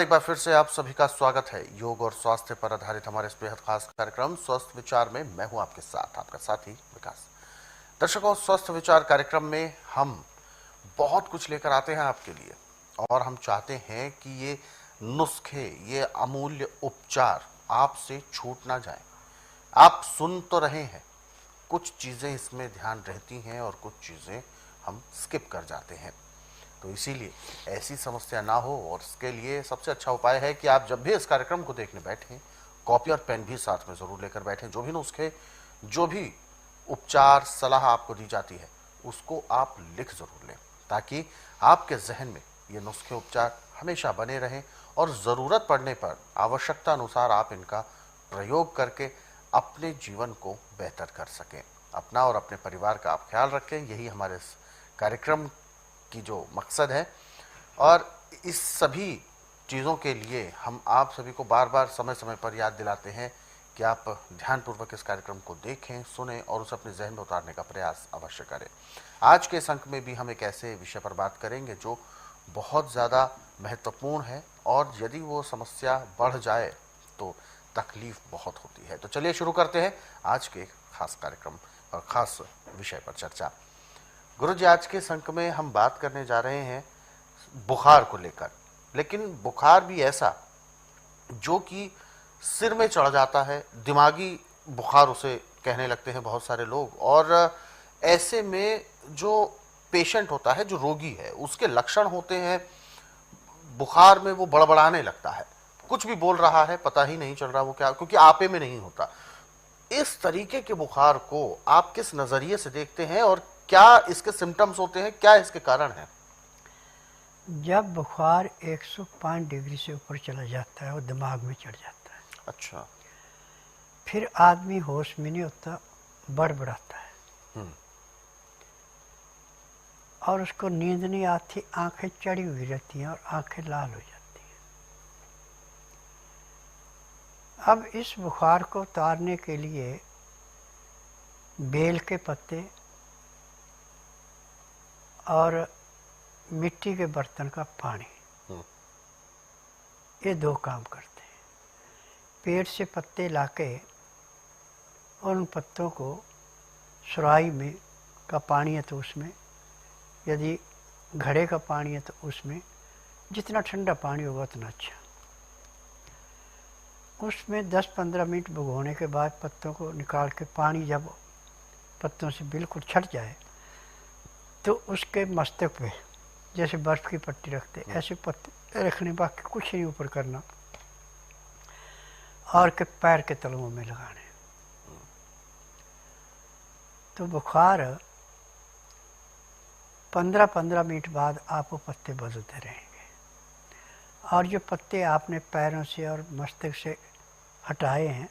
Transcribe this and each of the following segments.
एक बार फिर से आप सभी का स्वागत है योग और स्वास्थ्य पर आधारित हमारे इस बेहद खास कार्यक्रम स्वस्थ विचार में। मैं हूं आपके साथ आपका साथी विकास। दर्शकों, स्वस्थ विचार कार्यक्रम में हम बहुत कुछ लेकर आते हैं आपके लिए और हम चाहते हैं कि ये नुस्खे, ये अमूल्य उपचार आपसे छूट ना जाए। आप सुन तो रहे हैं, कुछ चीजें इसमें ध्यान रहती हैं और कुछ चीजें हम स्किप कर जाते हैं। तो इसीलिए ऐसी समस्या ना हो और इसके लिए सबसे अच्छा उपाय है कि आप जब भी इस कार्यक्रम को देखने बैठें, कॉपी और पेन भी साथ में जरूर लेकर बैठें। जो भी नुस्खे, जो भी उपचार सलाह आपको दी जाती है, उसको आप लिख जरूर लें, ताकि आपके जहन में ये नुस्खे उपचार हमेशा बने रहें और ज़रूरत पड़ने पर आवश्यकता अनुसार आप इनका प्रयोग करके अपने जीवन को बेहतर कर सकें। अपना और अपने परिवार का आप ख्याल रखें, यही हमारे इस कार्यक्रम की जो मकसद है। और इस सभी चीज़ों के लिए हम आप सभी को बार बार समय समय पर याद दिलाते हैं कि आप ध्यानपूर्वक इस कार्यक्रम को देखें, सुने और उसे अपने जहन में उतारने का प्रयास अवश्य करें। आज के इस अंक में भी हम एक ऐसे विषय पर बात करेंगे जो बहुत ज़्यादा महत्वपूर्ण है और यदि वो समस्या बढ़ जाए तो तकलीफ बहुत होती है। तो चलिए शुरू करते हैं आज के खास कार्यक्रम और खास विषय पर चर्चा। गुरु जी, आज के इस अंक में हम बात करने जा रहे हैं बुखार को लेकर, लेकिन बुखार भी ऐसा जो कि सिर में चढ़ जाता है, दिमागी बुखार उसे कहने लगते हैं बहुत सारे लोग। और ऐसे में जो पेशेंट होता है, जो रोगी है, उसके लक्षण होते हैं बुखार में वो बड़बड़ाने लगता है, कुछ भी बोल रहा है, पता ही नहीं चल रहा वो क्या, क्योंकि आपे में नहीं होता। इस तरीके के बुखार को आप किस नजरिए से देखते हैं और क्या इसके सिम्टम्स होते हैं, क्या इसके कारण हैं? जब बुखार 105 डिग्री से ऊपर चला जाता है और दिमाग में चढ़ जाता है, अच्छा। फिर आदमी होश में नहीं होता, बड़बड़ाता है और उसको नींद नहीं आती, आंखें चढ़ी हुई रहती हैं और आंखें लाल हो जाती हैं। अब इस बुखार को उतारने के लिए बेल के पत्ते और मिट्टी के बर्तन का पानी, ये दो काम करते हैं। पेड़ से पत्ते लाके और उन पत्तों को सुराही में का पानी है तो उसमें, यदि घड़े का पानी है तो उसमें, जितना ठंडा पानी होगा उतना अच्छा। उसमें 10-15 मिनट भिगोने के बाद पत्तों को निकाल के पानी जब पत्तों से बिल्कुल छट जाए तो उसके मस्तक पे जैसे बर्फ़ की पट्टी रखते ऐसे पत्ते रखने, बाकी कुछ नहीं ऊपर करना, और के पैर के तलुओं में लगाने। तो बुखार 15-15 मिनट बाद आप वो पत्ते बदलते रहेंगे और जो पत्ते आपने पैरों से और मस्तक से हटाए हैं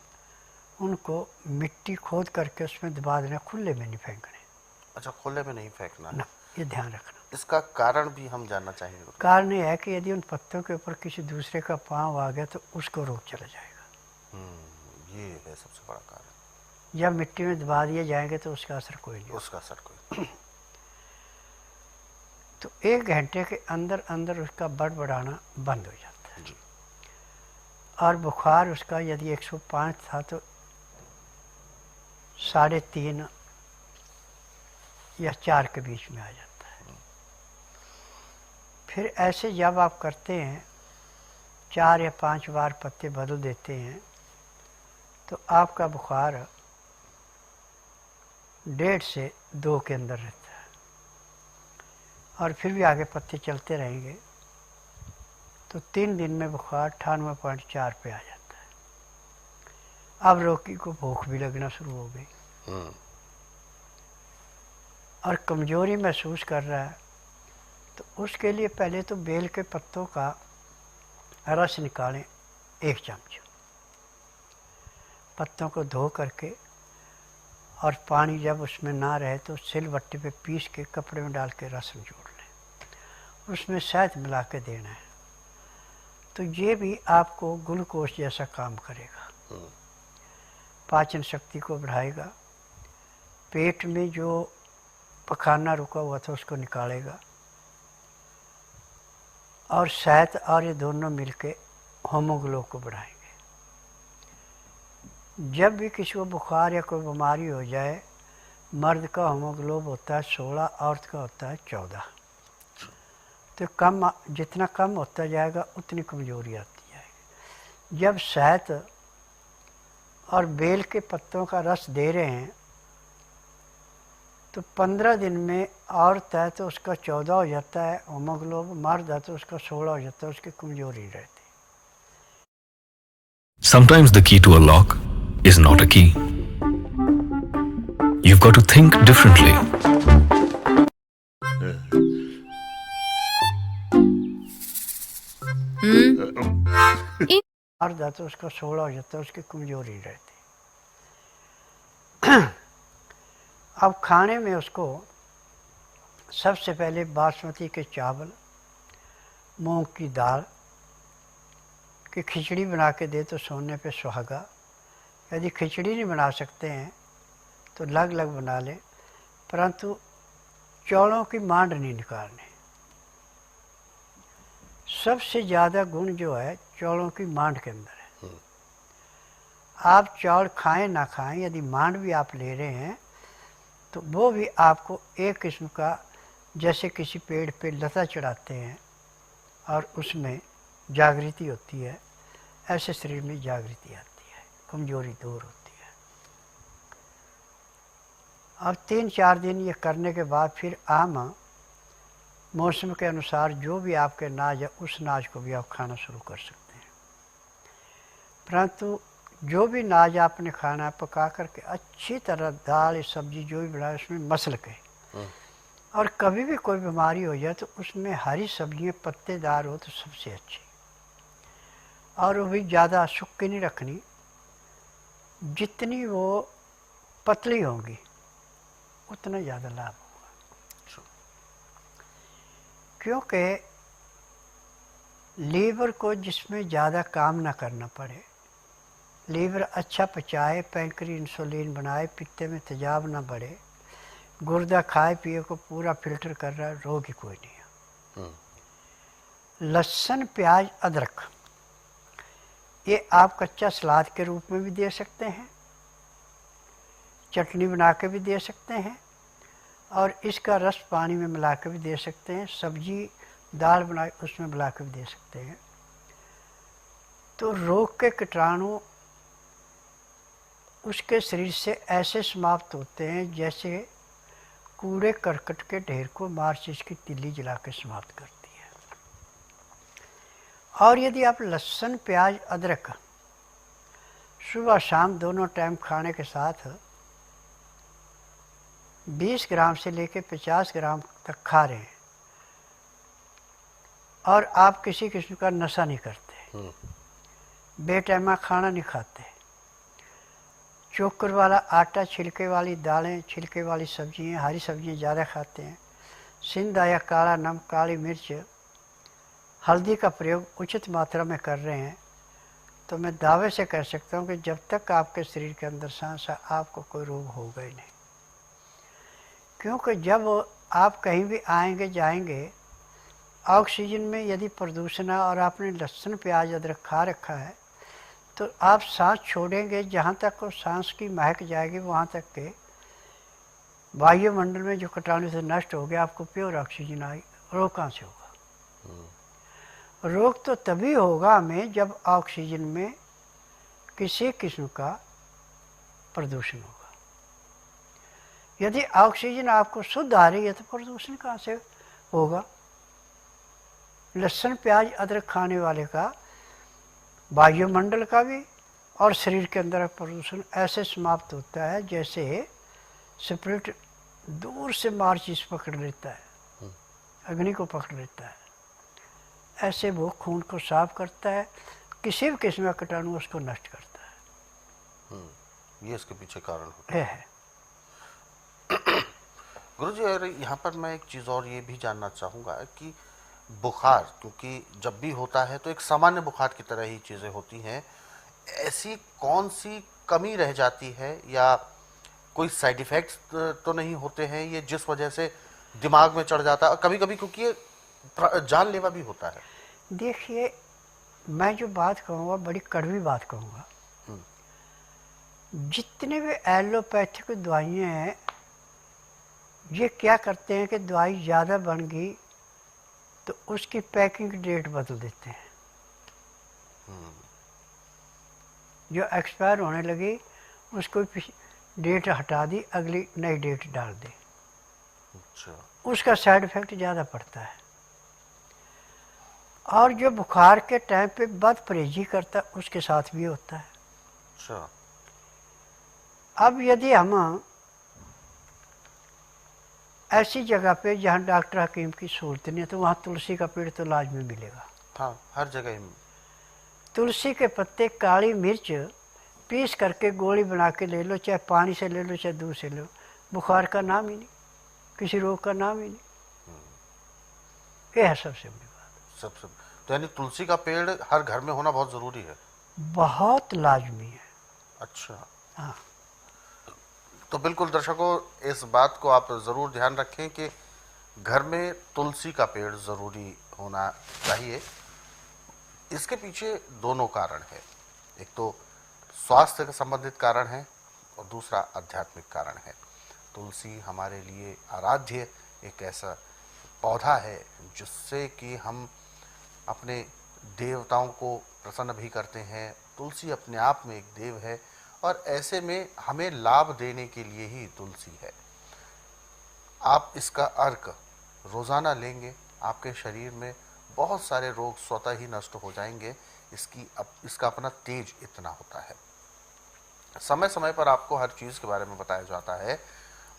उनको मिट्टी खोद करके उसमें दबा देना, खुले में नहीं फेंकने। अच्छा, खुले में नहीं फेंकना ना, ये ध्यान रखना। इसका कारण भी हम जानना चाहेंगे। कारण ये है कि यदि उन पत्तों के ऊपर किसी दूसरे का पाँव आ गया तो उसको रोग चला जाएगा। ये है सबसे बड़ा कारण। जब मिट्टी में दबा दिए जाएंगे तो उसका असर कोई नहीं, उसका असर कोई तो 1 घंटे के अंदर अंदर उसका बड़बड़ाना बंद हो जाता है जी। और बुखार उसका यदि 105 था तो 3.5 या 4 के बीच में आ जाता है। फिर ऐसे जब आप करते हैं 4 या 5 बार पत्ते बदल देते हैं तो आपका बुखार 1.5 से 2 के अंदर रहता है और फिर भी आगे पत्ते चलते रहेंगे तो 3 दिन में बुखार 98.4 पे आ जाता है। अब रोगी को भूख भी लगना शुरू हो गई और कमजोरी महसूस कर रहा है, तो उसके लिए पहले तो बेल के पत्तों का रस निकालें 1 चम्मच, पत्तों को धो करके और पानी जब उसमें ना रहे तो सिलबट्टे पे पीस के कपड़े में डाल के रस निचोड़ लें, उसमें शहद मिला के देना है। तो ये भी आपको ग्लूकोज जैसा काम करेगा, पाचन शक्ति को बढ़ाएगा, पेट में जो पखाना रुका हुआ था उसको निकालेगा और शहद और ये दोनों मिलके होमोग्लोब को बढ़ाएंगे। जब भी किसी को बुखार या कोई बीमारी हो जाए, मर्द का होमोग्लोब होता है 16, औरत का होता है 14। तो कम, जितना कम होता जाएगा उतनी कमजोरी आती जाएगी। जब शहद और बेल के पत्तों का रस दे रहे हैं तो 15 दिन में औरत है तो उसका 14 हो जाता है होमोग्लोब, मर्द है तो उसका 16 हो जाता है, उसकी कमजोरी रहती। Sometimes the key to a lock is not a key. You've got to think differently. मर्द है तो उसका 16 हो जाता है, उसकी कमजोरी रहती। अब खाने में उसको सबसे पहले बासमती के चावल, मूंग की दाल की खिचड़ी बना के दे तो सोने पे सुहागा। यदि खिचड़ी नहीं बना सकते हैं तो लग लग बना ले, परंतु चौलों की मांड नहीं निकालने। सबसे ज़्यादा गुण जो है चौलों की मांड के अंदर है। आप चौल खाएं ना खाएं, यदि मांड भी आप ले रहे हैं तो वो भी आपको एक किस्म का, जैसे किसी पेड़ पे लता चढ़ाते हैं और उसमें जागृति होती है, ऐसे शरीर में जागृति आती है, कमजोरी दूर होती है। अब 3-4 दिन ये करने के बाद फिर आम मौसम के अनुसार जो भी आपके अनाज है उस अनाज को भी आप खाना शुरू कर सकते हैं। परंतु जो भी अनाज आपने खाना है पका करके अच्छी तरह दाल सब्जी जो भी बनाए उसमें मसल के, और कभी भी कोई बीमारी हो जाए तो उसमें हरी सब्जियां पत्तेदार हो तो सबसे अच्छी, और वो भी ज़्यादा सूखी नहीं रखनी, जितनी वो पतली होंगी उतना ज़्यादा लाभ होगा। क्योंकि लीवर को जिसमें ज़्यादा काम ना करना पड़े, लीवर अच्छा पचाए, पैंक्री इंसुलिन बनाए, पित्ते में तेजाब ना बढ़े, गुर्दा खाए पिए को पूरा फिल्टर कर रहा है, रोग ही कोई नहीं है। लहसुन प्याज अदरक ये आप कच्चा सलाद के रूप में भी दे सकते हैं, चटनी बना के भी दे सकते हैं, और इसका रस पानी में मिला के भी दे सकते हैं, सब्जी दाल बना उसमें मिला के भी दे सकते हैं। तो रोग के कीटाणु उसके शरीर से ऐसे समाप्त होते हैं जैसे कूड़े करकट के ढेर को माचिस की तिल्ली जला के समाप्त करती है। और यदि आप लहसुन प्याज अदरक सुबह शाम दोनों टाइम खाने के साथ 20 ग्राम से लेकर 50 ग्राम तक खा रहे हैं, और आप किसी किस्म का नशा नहीं करते, बेटैमा खाना नहीं खाते, चोकर वाला आटा, छिलके वाली दालें, छिलके वाली सब्जियां, हरी सब्जियां ज़्यादा खाते हैं, सिंधा या काला नमक, काली मिर्च, हल्दी का प्रयोग उचित मात्रा में कर रहे हैं, तो मैं दावे से कह सकता हूं कि जब तक आपके शरीर के अंदर सांस है आपको कोई रोग होगा ही नहीं। क्योंकि जब आप कहीं भी आएंगे जाएंगे, ऑक्सीजन में यदि प्रदूषण है और आपने लहसुन प्याज अदरक खा रखा है तो आप सांस छोड़ेंगे, जहाँ तक वो सांस की महक जाएगी वहाँ तक के वायुमंडल में जो कीटाणु से नष्ट हो गया, आपको प्योर ऑक्सीजन आएगी। रोग कहाँ से होगा? रोग तो तभी होगा हमें जब ऑक्सीजन में किसी किस्म का प्रदूषण होगा। यदि ऑक्सीजन आपको शुद्ध आ रही है तो प्रदूषण कहाँ से होगा? लहसुन प्याज अदरक खाने वाले का वायुमंडल का भी और शरीर के अंदर प्रदूषण ऐसे समाप्त होता है जैसे स्पिरिट दूर से माचिस पकड़ लेता है, अग्नि को पकड़ लेता है, ऐसे वो खून को साफ करता है, किसी भी किस्म का कीटाणु उसको नष्ट करता है। ये इसके पीछे कारण है। गुरुजी, और यहाँ पर मैं एक चीज़ और ये भी जानना चाहूँगा कि बुखार, क्योंकि जब भी होता है तो एक सामान्य बुखार की तरह ही चीज़ें होती हैं, ऐसी कौन सी कमी रह जाती है या कोई साइड इफ़ेक्ट्स तो नहीं होते हैं ये जिस वजह से दिमाग में चढ़ जाता है? कभी कभी क्योंकि ये जानलेवा भी होता है। देखिए, मैं जो बात कहूँगा बड़ी कड़वी बात कहूँगा। जितने भी एलोपैथिक दवाइयाँ हैं, ये क्या करते हैं कि दवाई ज़्यादा बन गई तो उसकी पैकिंग डेट बदल देते हैं। जो एक्सपायर होने लगी उसको डेट हटा दी, अगली नई डेट डाल दी। अच्छा। उसका साइड इफेक्ट ज़्यादा पड़ता है। और जो बुखार के टाइम पे बद परहेजी करता है उसके साथ भी होता है। अच्छा। अब यदि हम ऐसी जगह पे जहाँ डॉक्टर हकीम की सहूलत नहीं है तो वहाँ तुलसी का पेड़ तो लाजमी मिलेगा। हाँ, हर जगह ही। तुलसी के पत्ते, काली मिर्च पीस करके गोली बना के ले लो, चाहे पानी से ले लो चाहे दूध से ले लो, बुखार का नाम ही नहीं, किसी रोग का नाम ही नहीं। ये है सबसे बड़ी बात। सबसे तो यानी तुलसी का पेड़ हर घर में होना बहुत जरूरी है। बहुत लाजमी है। अच्छा। हाँ। तो बिल्कुल दर्शकों, इस बात को आप जरूर ध्यान रखें कि घर में तुलसी का पेड़ जरूरी होना चाहिए। इसके पीछे दोनों कारण है, एक तो स्वास्थ्य से संबंधित कारण है और दूसरा आध्यात्मिक कारण है। तुलसी हमारे लिए आराध्य एक ऐसा पौधा है जिससे कि हम अपने देवताओं को प्रसन्न भी करते हैं। तुलसी अपने आप में एक देव है और ऐसे में हमें लाभ देने के लिए ही तुलसी है। आप इसका अर्क रोज़ाना लेंगे, आपके शरीर में बहुत सारे रोग स्वतः ही नष्ट हो जाएंगे। इसका अपना तेज इतना होता है। समय समय पर आपको हर चीज़ के बारे में बताया जाता है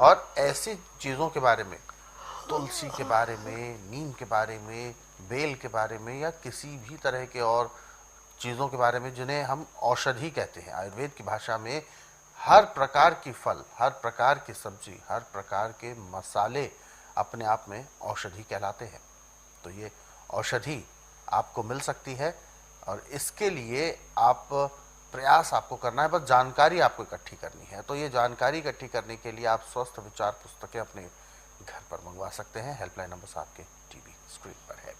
और ऐसी चीज़ों के बारे में, तुलसी के बारे में, नीम के बारे में, बेल के बारे में या किसी भी तरह के और चीज़ों के बारे में जिन्हें हम औषधि कहते हैं आयुर्वेद की भाषा में, हर प्रकार की फल, हर प्रकार की सब्जी, हर प्रकार के मसाले अपने आप में औषधि कहलाते हैं। तो ये औषधि आपको मिल सकती है और इसके लिए आप प्रयास आपको करना है, बस जानकारी आपको इकट्ठी करनी है। तो ये जानकारी इकट्ठी करने के लिए आप स्वस्थ विचार पुस्तकें अपने घर पर मंगवा सकते हैं। हेल्पलाइन नंबर आपके टीवी स्क्रीन पर है।